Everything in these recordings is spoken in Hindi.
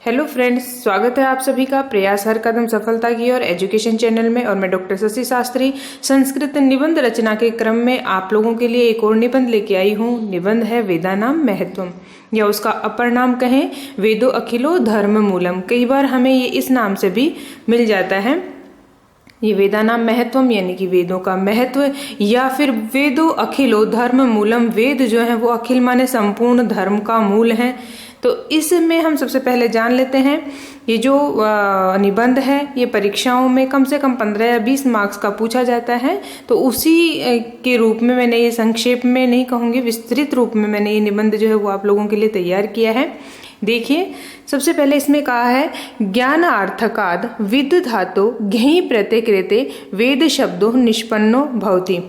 हेलो फ्रेंड्स, स्वागत है आप सभी का प्रयास हर कदम सफलता की और एजुकेशन चैनल में। और मैं डॉक्टर शशि शास्त्री संस्कृत निबंध रचना के क्रम में आप लोगों के लिए एक और निबंध लेके आई हूँ। निबंध है वेदानाम महत्वम, या उसका अपर नाम कहें वेदो अखिलो धर्म मूलम। कई बार हमें ये इस नाम से भी मिल जाता है। ये वेदानाम महत्वम यानी कि वेदों का महत्व, या फिर वेदो अखिलो धर्म मूलम। वेद जो है वो अखिल माने संपूर्ण धर्म का मूल है। तो इसमें हम सबसे पहले जान लेते हैं ये जो निबंध है ये परीक्षाओं में कम से कम 15 या 20 मार्क्स का पूछा जाता है। तो उसी के रूप में मैंने ये संक्षेप में नहीं कहूँगी, विस्तृत रूप में मैंने ये निबंध जो है वो आप लोगों के लिए तैयार किया है। देखिए, सबसे पहले इसमें कहा है ज्ञानार्थकाद विद धातु घ्यि प्रत्यय कृते वेद शब्दों निष्पन्नो भवति।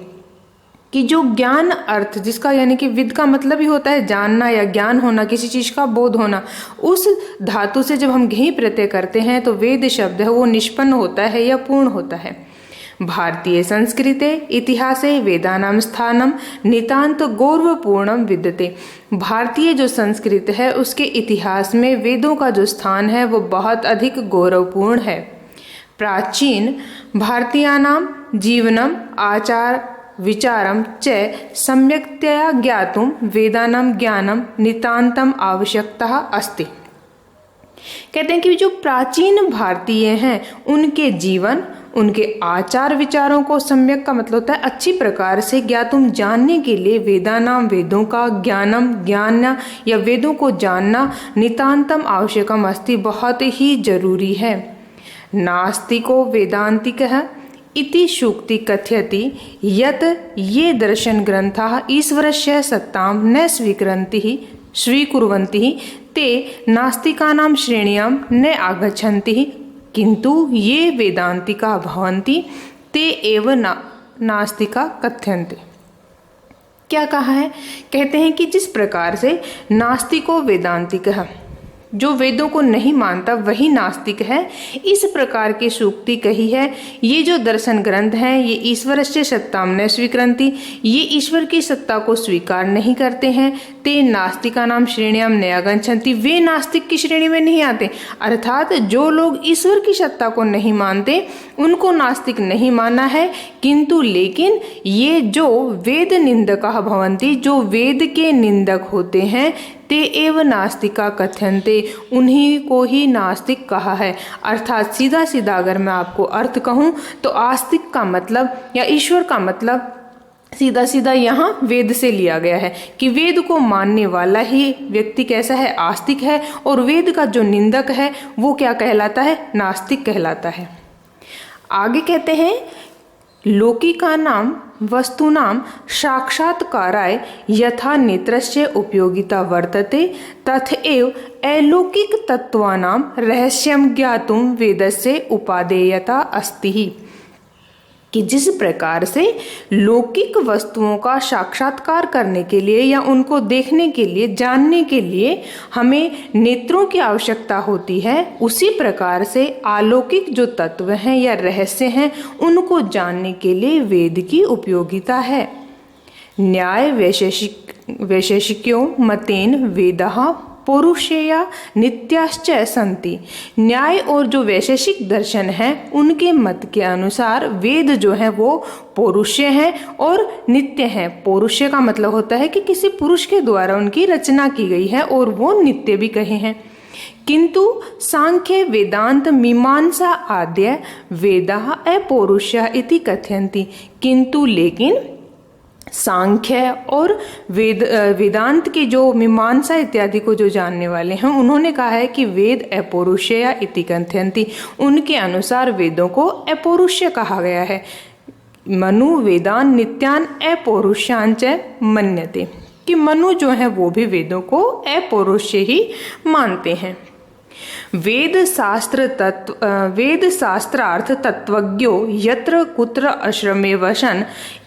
कि जो ज्ञान अर्थ जिसका यानी कि विद का मतलब ही होता है जानना या ज्ञान होना, किसी चीज का बोध होना, उस धातु से जब हम घ्यि प्रत्यय करते हैं तो वेद शब्द है वो निष्पन्न होता है या पूर्ण होता है। भारतीय संस्कृते इतिहासे वेदानाम स्थानम नितांत गौरवपूर्णम विद्यते। भारतीय जो संस्कृत है उसके इतिहास में वेदों का जो स्थान है वो बहुत अधिक गौरवपूर्ण है। प्राचीन भारतीयानाम जीवनम आचार विचारम च सम्यक्तया ज्ञातुम वेदानां ज्ञानम नितांतम आवश्यकता अस्ति। कहते हैं कि जो प्राचीन भारतीय हैं उनके जीवन, उनके आचार विचारों को सम्यक का मतलब होता है अच्छी प्रकार से ज्ञातुम जानने के लिए वेदानाम वेदों का ज्ञानम ज्ञान या वेदों को जानना नितांतम आवश्यकम अस्ति बहुत ही जरूरी है। नास्तिको वेदांतिकः इति सूक्ति कथयति यत् ये दर्शन ग्रंथाः ईश्वरस्य सत्तां न स्वीकुर्वन्ति ते नास्तिकानां श्रेण्यां न आगच्छन्ति किन्तु ये वेदांतिका भवन्ति ते एव नास्तिका कथ्यन्ते। क्या कहा है? कहते हैं कि जिस प्रकार से नास्तिको वेदांतिकः, जो वेदों को नहीं मानता वही नास्तिक है, इस प्रकार की सूक्ति कही है। ये जो दर्शन ग्रंथ हैं ये ईश्वर से सत्तां न स्वीकृति, ये ईश्वर की सत्ता को स्वीकार नहीं करते हैं। ते नास्तिका नाम श्रेणियां न आगच्छन्ति, वे नास्तिक की श्रेणी में नहीं आते। अर्थात जो लोग ईश्वर की सत्ता को नहीं मानते उनको नास्तिक नहीं माना है, किंतु लेकिन ये जो वेद निंदकाः भवन्ति, जो वेद के निंदक होते हैं, ते एव नास्तिका कथ्यन्ते, उन्हीं को ही नास्तिक कहा है। अर्थात सीधा सीधा अगर मैं आपको अर्थ कहूँ तो आस्तिक का मतलब या ईश्वर का मतलब सीधा सीधा यहाँ वेद से लिया गया है कि वेद को मानने वाला ही व्यक्ति कैसा है? आस्तिक है। और वेद का जो निंदक है वो क्या कहलाता है? नास्तिक कहलाता है। आगे कहते हैं लौकिकानां वस्तूनां साक्षात्काराय यथा नेत्रस्य उपयोगिता वर्तते तथैव अलौकिक तत्वानां रहस्यं ज्ञातुं वेदस्य उपादेयता अस्ति। कि जिस प्रकार से लौकिक वस्तुओं का साक्षात्कार करने के लिए या उनको देखने के लिए, जानने के लिए हमें नेत्रों की आवश्यकता होती है, उसी प्रकार से अलौकिक जो तत्व हैं या रहस्य हैं उनको जानने के लिए वेद की उपयोगिता है। न्याय वैशेषिक्यों मतेन वेदः पौरुषेया नित्याश्च सन्ति। न्याय और जो वैशेषिक दर्शन है उनके मत के अनुसार वेद जो है वो पौरुषेय है और नित्य है। पौरुषेय का मतलब होता है कि किसी पुरुष के द्वारा उनकी रचना की गई है और वो नित्य भी कहे हैं। किंतु सांख्य वेदांत मीमांसा आद्य वेदाः अपौरुषेया इति कथयन्ति। किंतु लेकिन सांख्य और वेदांत की जो मीमांसा इत्यादि को जो जानने वाले हैं उन्होंने कहा है कि वेद अपौरुषेया इति कथयन्ति। उनके अनुसार वेदों को अपौरुषेय कहा गया है। मनु वेदान नित्यान अपौरुषान च मन्यते, कि मनु जो है वो भी वेदों को अपौरुषेय ही मानते हैं। वेद शास्त्रार्थ तत्वज्ञो यत्र कुत्र आश्रमे वसन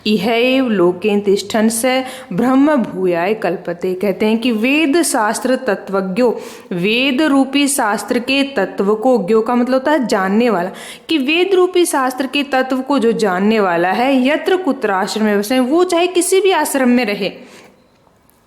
इहैव लोके तिष्ठन् स ब्रह्म भूयाय कल्पते। कहते हैं कि वेद शास्त्र तत्वज्ञो, वेद रूपी शास्त्र के तत्व को, ज्ञो का मतलब होता है जानने वाला, कि वेद रूपी शास्त्र के तत्व को जो जानने वाला है, यत्र कुत्र आश्रमे वसन, वो चाहे किसी भी आश्रम में रहे,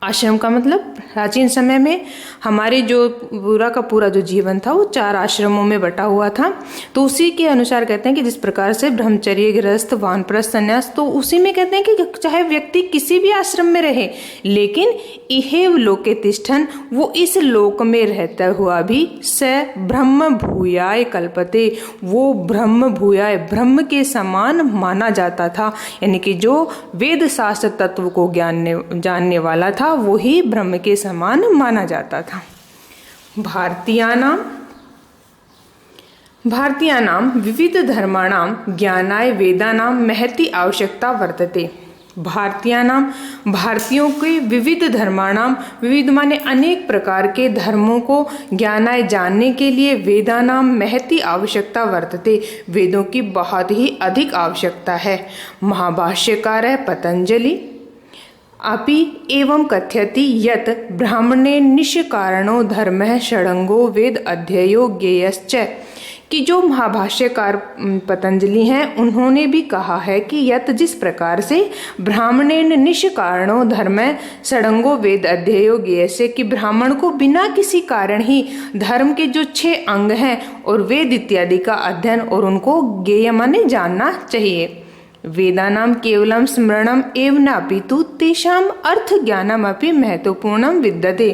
आश्रम का मतलब प्राचीन समय में हमारे जो पूरा का पूरा जो जीवन था वो 4 आश्रमों में बटा हुआ था। तो उसी के अनुसार कहते हैं कि जिस प्रकार से ब्रह्मचर्य, गृहस्थ, वानप्रस्थ, संन्यास, तो उसी में कहते हैं कि चाहे व्यक्ति किसी भी आश्रम में रहे, लेकिन इहेव लोके तिष्ठन, वो इस लोक में रहता हुआ भी स ब्रह्म भूयाय कल्पते, वो ब्रह्म भूयाय, ब्रह्म के समान माना जाता था। यानी कि जो वेद शास्त्र तत्व को जानने वाला था वही ब्रह्म के समान माना जाता था। भारतीयानां विविध धर्माणां ज्ञानाय वेदानां महती आवश्यकता वर्तते। भारतीयों के विविध धर्माणाम, विविध माने अनेक प्रकार के धर्मों को ज्ञानाय जानने के लिए वेदानाम महती आवश्यकता वर्तते, वेदों की बहुत ही अधिक आवश्यकता है। महाभाष्यकार है पतंजलि अपि एवं कथयति यत् ब्राह्मणे निष्कारणो धर्मः षडंगो वेद अध्ययो ज्ञेयश्च, कि जो महाभाष्यकार पतंजलि हैं उन्होंने भी कहा है कि यत्, जिस प्रकार से ब्राह्मणेन निष्कारणो धर्म षडंगो वेद अध्ययो ज्ञेयस्य, कि ब्राह्मण को बिना किसी कारण ही धर्म के जो 6 अंग हैं और वेद इत्यादि का अध्ययन और उनको ज्ञेय माने जानना चाहिए। वेदानां केवलं स्मरणम एव न अपितु तेषां अर्थ ज्ञानम अपि महत्वपूर्णम विद्यते,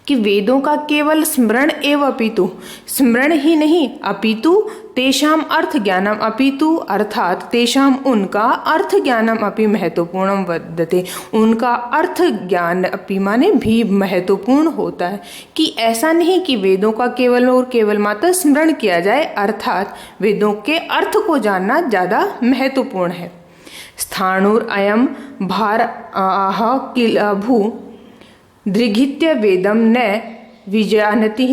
कि वेदों का केवल स्मरण एवं अपितु, स्मरण ही नहीं अपितु तेषाम अर्थ ज्ञानम, अपितु अर्थात तेषाम उनका अर्थ ज्ञानम अपि महत्वपूर्णम वर्तते, उनका अर्थ ज्ञान अपि माने भी महत्वपूर्ण होता है। कि ऐसा नहीं कि वेदों का केवल और केवल मात्र स्मरण किया जाए, अर्थात वेदों के अर्थ को जानना ज़्यादा महत्वपूर्ण है। स्थाणुर अयम भार आह किलभू दृघित्य वेदम न विजानति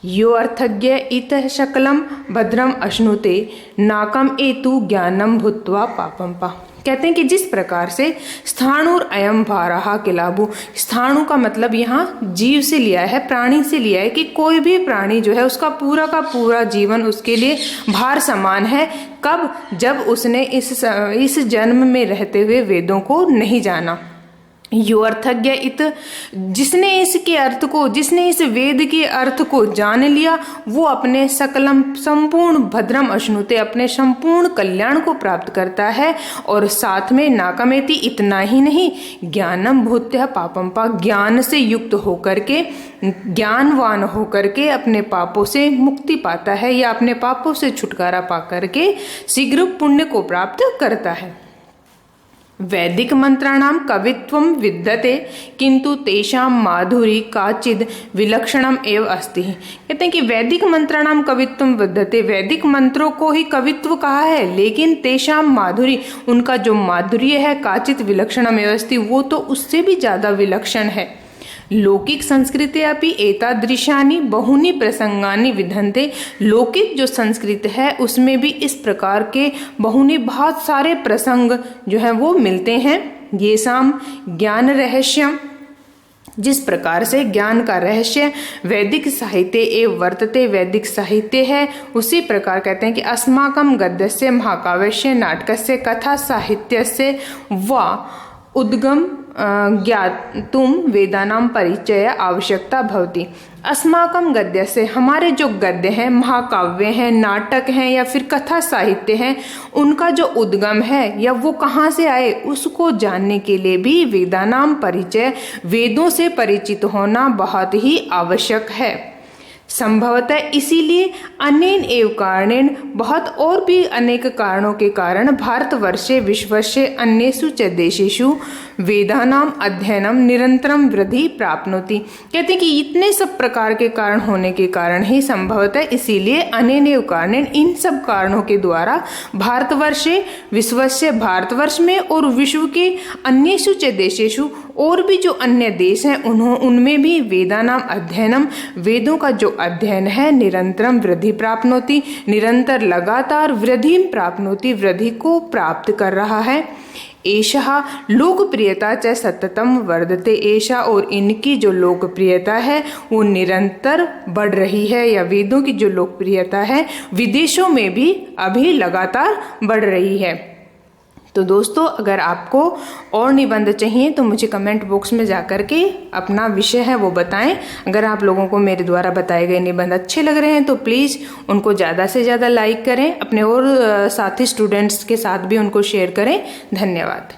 यो अर्थज्ञ इत शकलम भद्रम अश्नुते नाकम एतु ज्ञानम भूत्वा पापम पा। कहते हैं कि जिस प्रकार से स्थाणुर अयम भाराहा किलाभु, स्थाणु का मतलब यहाँ जीव से लिया है, प्राणी से लिया है, कि कोई भी प्राणी जो है उसका पूरा का पूरा जीवन उसके लिए भार समान है। कब? जब उसने इस जन्म में रहते हुए वेदों को नहीं जाना। यो अर्थज्ञ इत, जिसने इसके अर्थ को, जिसने इस वेद के अर्थ को जान लिया, वो अपने सकलम संपूर्ण भद्रम अश्नुते, अपने संपूर्ण कल्याण को प्राप्त करता है। और साथ में नाकमेति, इतना ही नहीं, ज्ञानम भूत्य पापम पा, ज्ञान से युक्त होकर के, ज्ञानवान होकर के अपने पापों से मुक्ति पाता है, या अपने पापों से छुटकारा पा करके शीघ्र पुण्य को प्राप्त करता है। वैदिक मंत्राणाम कवित्वम विद्यते किंतु तेषां माधुरी काचिद विलक्षणम एव अस्ति। कहते हैं कि वैदिक मंत्राणाम कवित्वम विद्यते, वैदिक मंत्रों को ही कवित्व कहा है, लेकिन तेषां माधुरी, उनका जो माधुर्य है, काचित विलक्षणम एव अस्ति, वो तो उससे भी ज्यादा विलक्षण है। लौकिक संस्कृते अपि एतादृशानि बहुनि प्रसंगानि विधन्ते, लौकिक जो संस्कृत है उसमें भी इस प्रकार के बहुनि, बहुत सारे प्रसंग जो हैं वो मिलते हैं। ये साम ज्ञान रहस्यम, जिस प्रकार से ज्ञान का रहस्य वैदिक साहित्य एवं वर्तते, वैदिक साहित्य है, उसी प्रकार कहते हैं कि अस्माकं गद्यस्य महाकाव्यस्य नाटकस्य कथा साहित्यस्य व उद्गम ज्ञातुम वेदानाम परिचय आवश्यकता भवति। अस्माकं गद्य से, हमारे जो गद्य हैं, महाकाव्य हैं, नाटक हैं या फिर कथा साहित्य हैं, उनका जो उद्गम है या वो कहाँ से आए, उसको जानने के लिए भी वेदानाम परिचय, वेदों से परिचित होना बहुत ही आवश्यक है। संभवतः इसीलिए अनेन एव कारणेन, बहुत और भी अनेक कारणों के कारण भारतवर्षे विश्वस्य अन्येषु च देशेषु वेदानाम अध्ययनम निरंतरम वृद्धि प्राप्नोति। कहते हैं कि इतने सब प्रकार के कारण होने के कारण ही संभवतः इसीलिए अनेन एव कारणेन, इन सब कारणों के द्वारा भारतवर्षे विश्वस्य, भारतवर्ष में और विश्व के अन्येषु च देशेषु, और भी जो अन्य देश हैं उनमें भी वेदानाम अध्ययनम, वेदों का जो अध्ययन है, निरंतरम वृद्धि प्राप्नोति, निरंतर लगातार वृद्धि प्राप्नोति, वृद्धि को प्राप्त कर रहा है। एषा लोकप्रियता च सततम वर्धते, एषा और इनकी जो लोकप्रियता है वो निरंतर बढ़ रही है, या वेदों की जो लोकप्रियता है विदेशों में भी अभी लगातार बढ़ रही है। तो दोस्तों, अगर आपको और निबंध चाहिए तो मुझे कमेंट बॉक्स में जा कर के अपना विषय है वो बताएं। अगर आप लोगों को मेरे द्वारा बताए गए निबंध अच्छे लग रहे हैं तो प्लीज़ उनको ज़्यादा से ज़्यादा लाइक करें, अपने और साथी स्टूडेंट्स के साथ भी उनको शेयर करें। धन्यवाद।